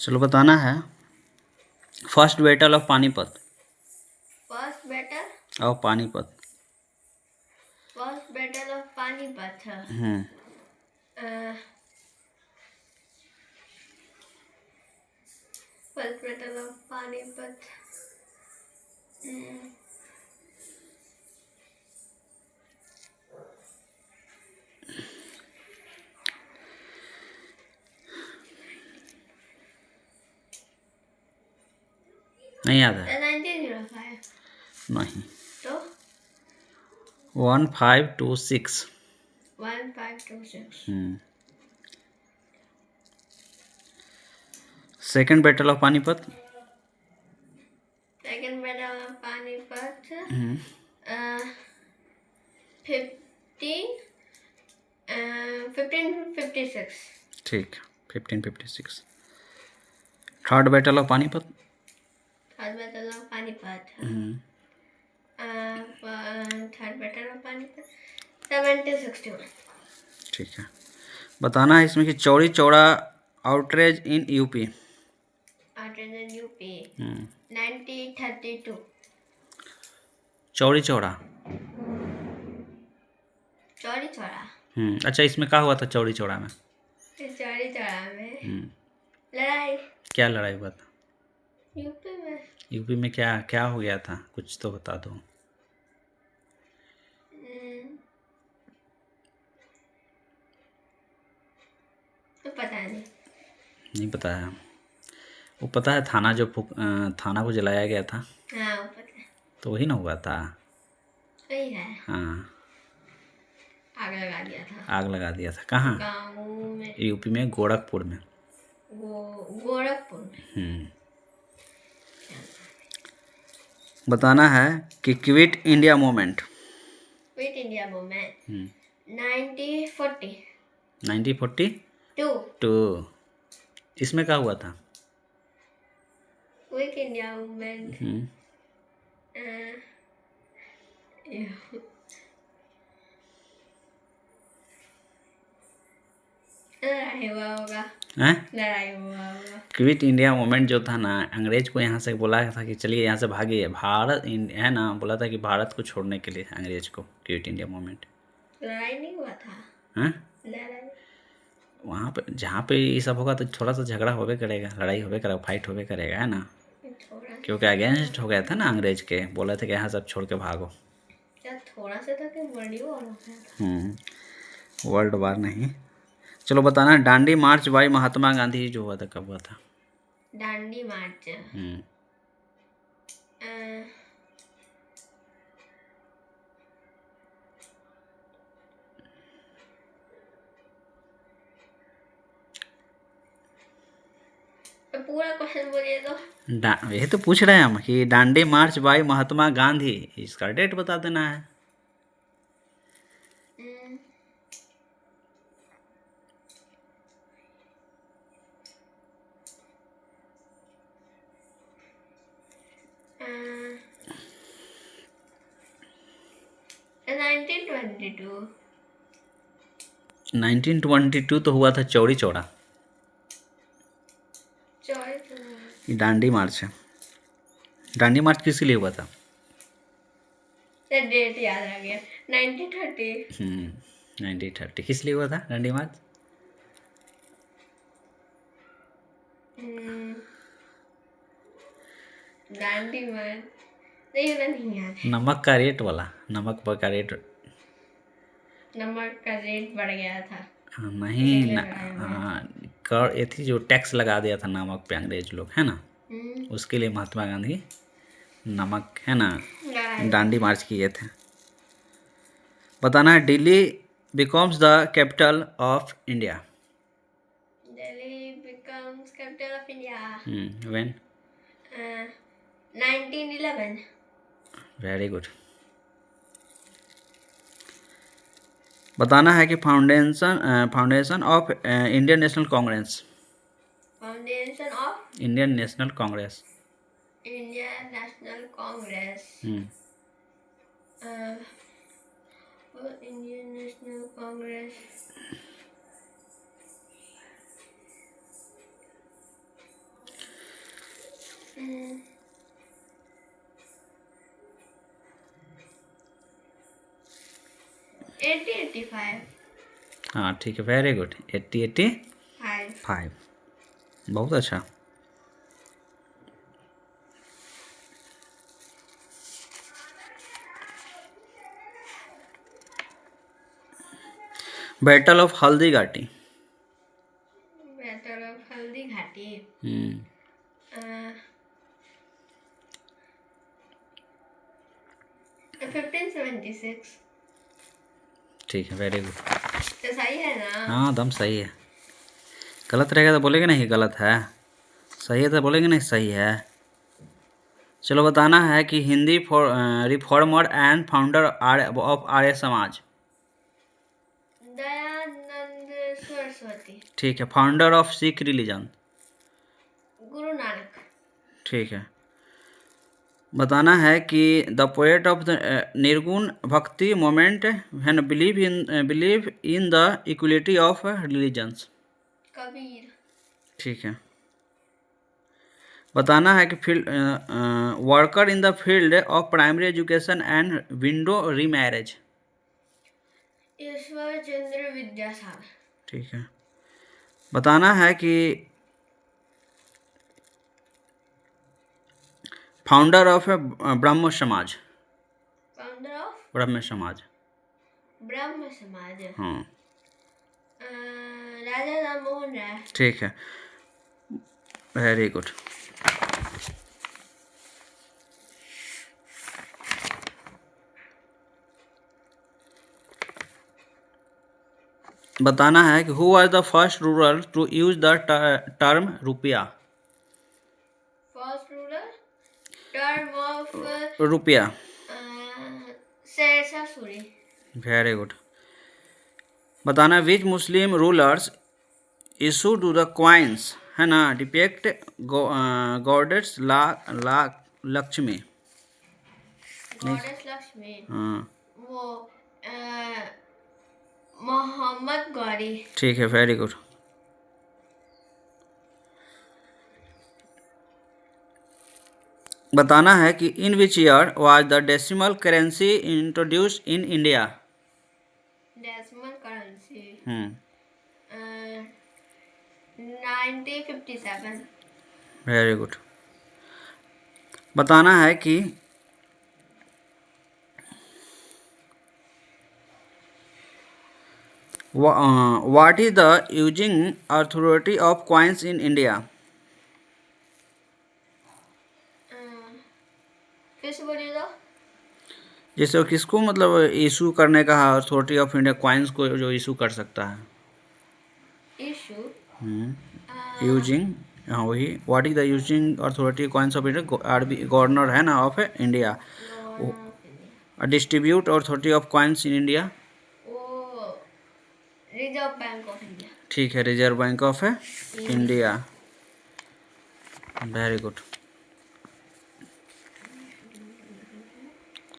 चलो बताना है first battle of Panipat. First battle of Panipat. First battle of Panipat. First battle of Panipat. नहीं याद है? 1905। नहीं, तो 1526। 1526। Second battle of Panipat. Second battle of Panipat 1556। ठीक, 1556। Third battle of Panipat. Third battle of Panipat. Third battle of Panipat 1761। ठीक है, बताना है इसमें कि चौड़ी चौड़ा outrage in UP. Outrage in UP 1932। चौड़ी चौड़ा। चौड़ी चौड़ा। अच्छा, इसमें क्या हुआ था चौड़ी चौड़ा में? चौड़ी चौड़ा में लड़ाई। क्या लड़ाई हुआ था यूपी में? यूपी में क्या क्या हो गया था, कुछ तो बता दो। तो पता नहीं पता है। वो पता है थाना थाना को जलाया गया था। हाँ वो पता है। तो वही ना हुआ था। वही है। हाँ, आग लगा दिया था। आग लगा दिया था। कहाँ? गाँव में। यूपी में गोरखपुर में। गोरखपुर में। बताना है कि quit India movement. Quit India movement 1940। 1942। इसमें क्या हुआ था? क्विट इंडिया मूवमेंट लड़ाई हुआ होगा। हैं? लड़ाई हुआ होगा। क्विट इंडिया मूवमेंट जो था ना, अंग्रेज को यहाँ से बोला था कि चलिए यहाँ से भागिए, भारत है ना, बोला था कि भारत को छोड़ने के लिए अंग्रेज को। Quit India movement. लड़ाई नहीं हुआ था। हैं? लड़ाई वहाँ पे जहाँ पे ये सब होगा तो थोड़ा सा झगड़ा होबे करेगा, लड़ाई होबे करेगा, फाइट होबे करेगा, है ना। थोड़ा क्योंकि अगेंस्ट हो गया था ना अंग्रेज के, बोले थे कि यहाँ सब छोड़ के भागो। क्या थोड़ा सा था कि वर्ल्ड वॉर हो गया था। वर्ल्ड वार नहीं। चलो बताना, दांडी मार्च बाई महात्मा गांधी जो हुआ था कब हुआ था? दांडी मार्च पूरा क्वेश्चन बोलिए तो। यही तो पूछ रहे हैं हम कि दांडी मार्च बाई महात्मा गांधी, इसका डेट बता देना है। uh, 1922। 1922 तो हुआ था चौड़ी चौड़ा। ये दांडी मार्च है। दांडी मार्च किस लिए हुआ था? डेट याद आ गया 1930। 1930 किस लिए हुआ था दांडी मार्च? दांडी मार्च नहीं याद। नमक का रेट वाला, नमक का रेट। नमक का रेट बढ़ गया था। नहीं कर ये थी जो टैक्स लगा दिया था नमक पे अंग्रेज लोग, है ना। उसके लिए महात्मा गांधी नमक, है ना, दांडी मार्च किए थे। बताना है Delhi becomes the capital of India. Delhi becomes capital of India when? 1911। Very good. बताना है कि foundation of Indian national Congress. Foundation of Indian national Congress. Indian national Congress Indian national Congress हाँ ठीक है, वेरी गुड। 85। बहुत अच्छा। Battle of Haldi Ghati. Battle of Haldi Ghati 1576। ठीक है, वेरी गुड। तो सही है ना? हाँ एकदम सही है। गलत रहेगा तो बोलेंगे नहीं गलत है, सही है तो बोलेंगे नहीं सही है। चलो बताना है कि Hindi reformer and founder of Arya Samaj. Dayanand Saraswati. ठीक है। Founder of Sikh religion. Guru Nanak. ठीक है। बताना है कि द पोएट ऑफ द निर्गुण भक्ति मोमेंट है ना, believe in the equality of religions. Kabir. ठीक है। बताना है कि field worker in the field of primary education and widow remarriage. Ishwar Chandra Vidyasagar. ठीक है। बताना है कि फाउंडर ऑफ ब्रह्म समाज। फाउंडर ऑफ ब्रह्म समाज। ब्रह्म समाज। हाँ राजा राम मोहन राय। ठीक है, वेरी गुड। बताना है कि who was the first ruler to use the term rupiya. First ruler term of rupiya. Sher Shah Suri. Very good. बताना which Muslim rulers issue to the coins है ना, depict goddess Lakshmi. Goddess Lakshmi. हाँ वो मोहम्मद गौरी। ठीक है, वेरी गुड। बताना है कि in which year was the decimal currency introduced in India. Decimal currency 1957। Very good. बताना है कि what is the using authority of coins in India. फिर से बोलिए तो। जैसे किसको मतलब इशू करने का अथॉरिटी ऑफ इंडिया, कॉइन्स को जो इशू कर सकता है। इशू यूजिंग, हाँ वही। What is the using authority coins of India, RBI governor है ना of India. Distribute authority of coins in India. वो रिजर्व बैंक ऑफ इंडिया। ठीक है, Reserve Bank of India. Very good.